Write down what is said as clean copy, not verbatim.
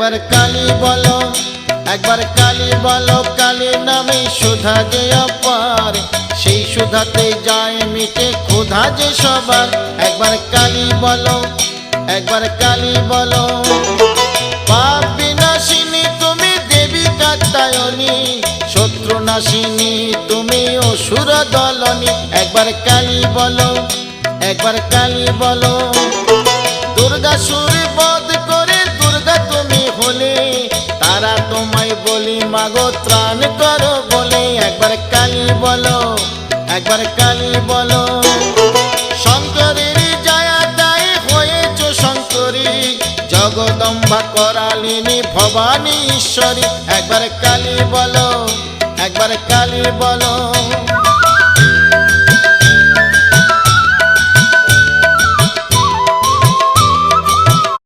একবার কালী বলো, একবার কালী বলো, কালী নামে সুধা যে অপার, সেই সুধাতে যায় মিটে ক্ষুধা যে সবার। একবার কালী বলো, একবার কালী বলো। পাপ বিনাশিনী তুমি দেবী কাত্যায়নী, শত্রু নাশিনী তুমি অসুর দলনী। একবার কালী বলো, একবার কালী বলো। দুর্গাসুর বধ করে দুর্গা তুমি হলে, তারা তোমায় বলি মাগো ত্রাণ করো বলে। একবার কালী বলো, একবার কালী বলো। শঙ্করের জয়া দায় হয়েছ শঙ্করী, জগদম্বা করালিনী ভবানী ঈশ্বরী। একবার কালী বলো, একবার কালী বলো।